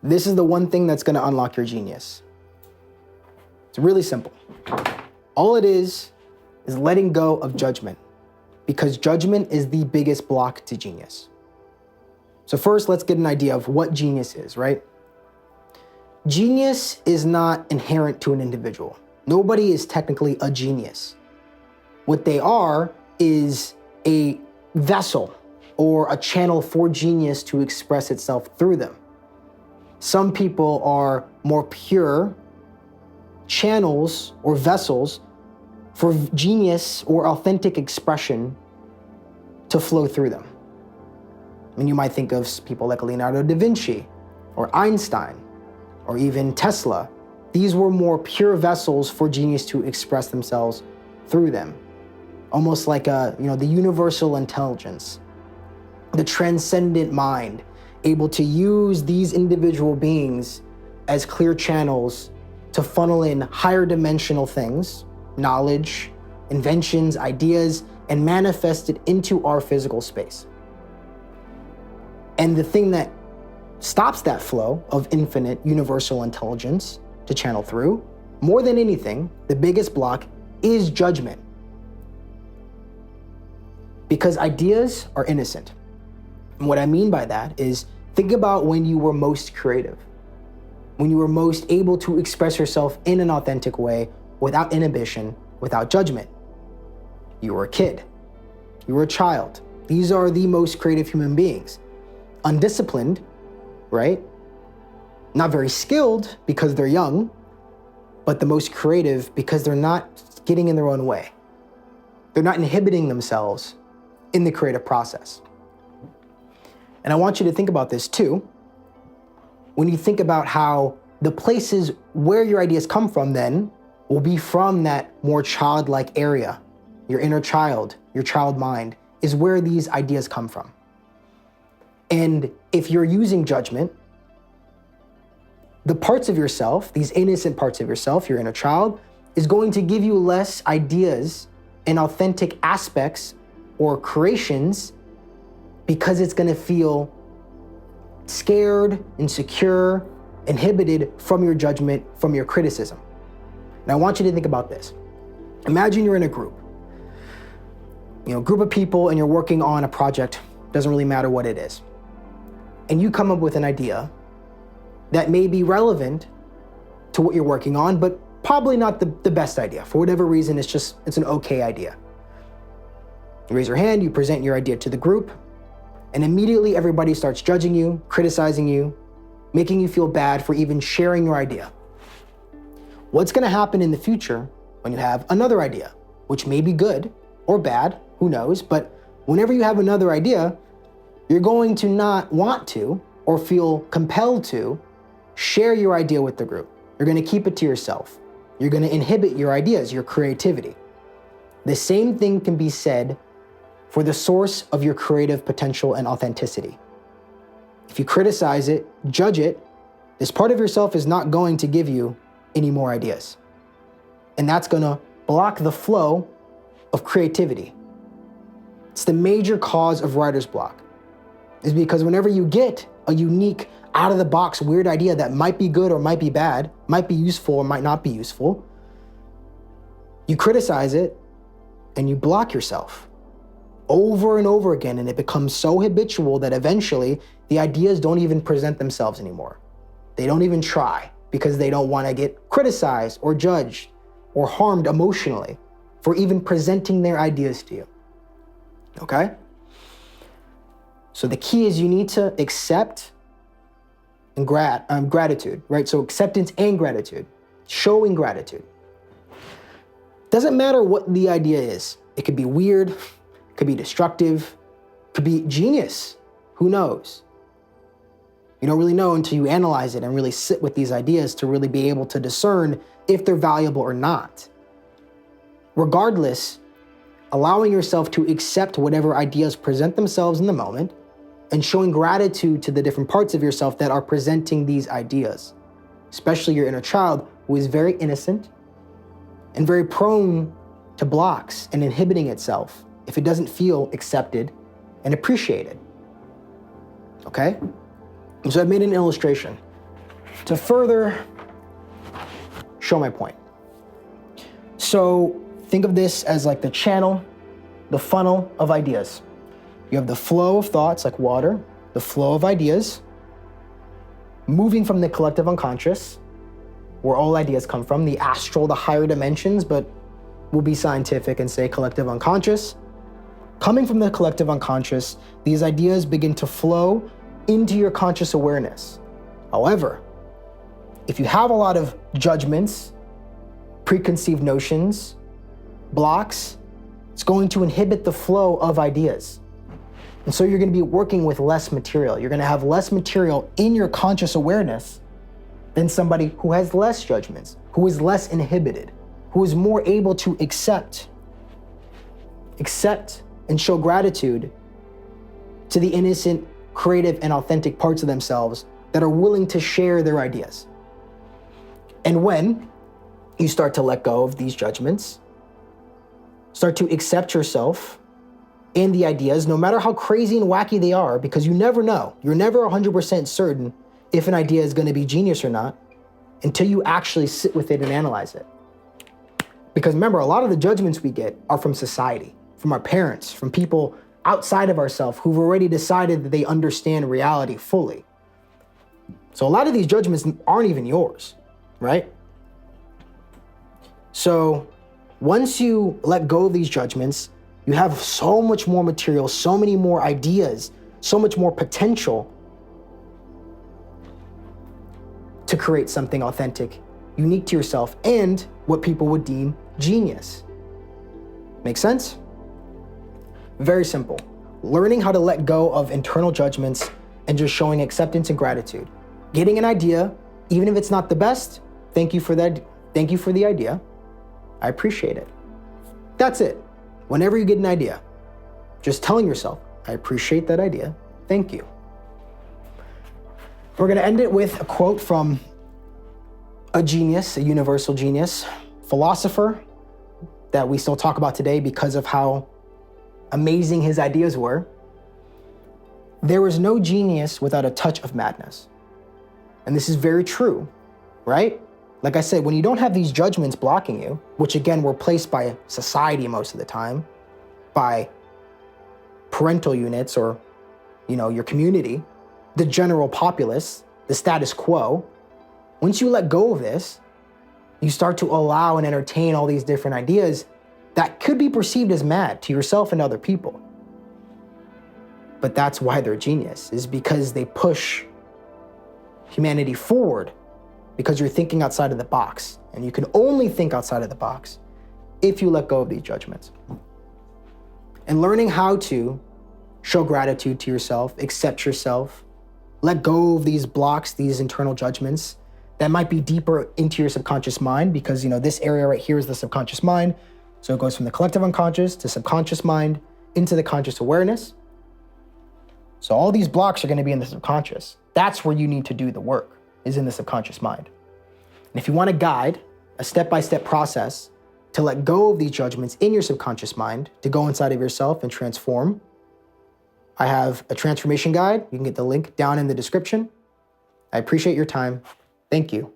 This is the one thing that's gonna unlock your genius. It's really simple. All it is letting go of judgment, because judgment is the biggest block to genius. So first, let's get an idea of what genius is, right? Genius is not inherent to an individual. Nobody is technically a genius. What they are is a vessel or a channel for genius to express itself through them. Some people are more pure channels or vessels for genius or authentic expression to flow through them. I mean, you might think of people like Leonardo da Vinci or Einstein or even Tesla. These were more pure vessels for genius to express themselves through them. Almost like the universal intelligence, the transcendent mind, able to use these individual beings as clear channels to funnel in higher dimensional things, knowledge, inventions, ideas, and manifest it into our physical space. And the thing that stops that flow of infinite universal intelligence to channel through, more than anything, the biggest block is judgment. Because ideas are innocent. And what I mean by that is, think about when you were most creative, when you were most able to express yourself in an authentic way without inhibition, without judgment. You were a kid, you were a child. These are the most creative human beings. Undisciplined, right? Not very skilled because they're young, but the most creative because they're not getting in their own way. They're not inhibiting themselves in the creative process. And I want you to think about this too. When you think about how the places where your ideas come from then will be from that more childlike area, your inner child, your child mind, is where these ideas come from. And if you're using judgment, the parts of yourself, these innocent parts of yourself, your inner child, is going to give you less ideas and authentic aspects or creations because it's going to feel scared, insecure, inhibited from your judgment, from your criticism. And I want you to think about this. Imagine you're in a group, group of people, and you're working on a project, doesn't really matter what it is. And you come up with an idea that may be relevant to what you're working on, but probably not the best idea. For whatever reason, it's an okay idea. You raise your hand, you present your idea to the group, and immediately everybody starts judging you, criticizing you, making you feel bad for even sharing your idea. What's gonna happen in the future when you have another idea, which may be good or bad, who knows, but whenever you have another idea, you're going to not want to or feel compelled to share your idea with the group. You're gonna keep it to yourself. You're gonna inhibit your ideas, your creativity. The same thing can be said for the source of your creative potential and authenticity. If you criticize it, judge it, this part of yourself is not going to give you any more ideas. And that's gonna block the flow of creativity. It's the major cause of writer's block, is because whenever you get a unique, out-of-the-box, weird idea that might be good or might be bad, might be useful or might not be useful, you criticize it and you block yourself over and over again, and it becomes so habitual that eventually the ideas don't even present themselves anymore. They don't even try because they don't want to get criticized or judged or harmed emotionally for even presenting their ideas to you. Okay? So the key is you need to accept and gratitude, right? So acceptance and gratitude, showing gratitude. Doesn't matter what the idea is. It could be weird, it could be destructive, it could be genius. Who knows? You don't really know until you analyze it and really sit with these ideas to really be able to discern if they're valuable or not. Regardless, allowing yourself to accept whatever ideas present themselves in the moment and showing gratitude to the different parts of yourself that are presenting these ideas, especially your inner child, who is very innocent and very prone to blocks and inhibiting itself if it doesn't feel accepted and appreciated. Okay? And so I've made an illustration. to further show my point. So think of this as like the channel, the funnel of ideas. You have the flow of thoughts like water, the flow of ideas, moving from the collective unconscious, where all ideas come from, the astral, the higher dimensions, but we'll be scientific and say collective unconscious. Coming from the collective unconscious, these ideas begin to flow into your conscious awareness. However, if you have a lot of judgments, preconceived notions, blocks, it's going to inhibit the flow of ideas. And so you're going to be working with less material. You're going to have less material in your conscious awareness than somebody who has less judgments, who is less inhibited, who is more able to accept and show gratitude to the innocent, creative, and authentic parts of themselves that are willing to share their ideas. And when you start to let go of these judgments, start to accept yourself and the ideas, no matter how crazy and wacky they are, because you never know. You're never 100% certain if an idea is going to be genius or not until you actually sit with it and analyze it. Because remember, a lot of the judgments we get are from society, from our parents, from people outside of ourselves who've already decided that they understand reality fully. So a lot of these judgments aren't even yours, right? So once you let go of these judgments, you have so much more material, so many more ideas, so much more potential to create something authentic, unique to yourself, and what people would deem genius. Make sense? Very simple. Learning how to let go of internal judgments and just showing acceptance and gratitude. Getting an idea, even if it's not the best, thank you for that. Thank you for the idea. I appreciate it. That's it. Whenever you get an idea, just telling yourself, I appreciate that idea. Thank you. We're going to end it with a quote from a genius, a universal genius, philosopher that we still talk about today because of how amazing his ideas were. There is no genius without a touch of madness. And this is very true, right? Like I said, when you don't have these judgments blocking you, which again were placed by society most of the time, by parental units or, your community, the general populace, the status quo, once you let go of this, you start to allow and entertain all these different ideas that could be perceived as mad to yourself and other people. But that's why they're genius, is because they push humanity forward, because you're thinking outside of the box. And you can only think outside of the box if you let go of these judgments. And learning how to show gratitude to yourself, accept yourself, let go of these blocks, these internal judgments that might be deeper into your subconscious mind, because this area right here is the subconscious mind. So it goes from the collective unconscious to subconscious mind into the conscious awareness. So all these blocks are going to be in the subconscious. That's where you need to do the work, is in the subconscious mind. And if you want a guide, a step-by-step process to let go of these judgments in your subconscious mind, to go inside of yourself and transform, I have a transformation guide. You can get the link down in the description. I appreciate your time. Thank you.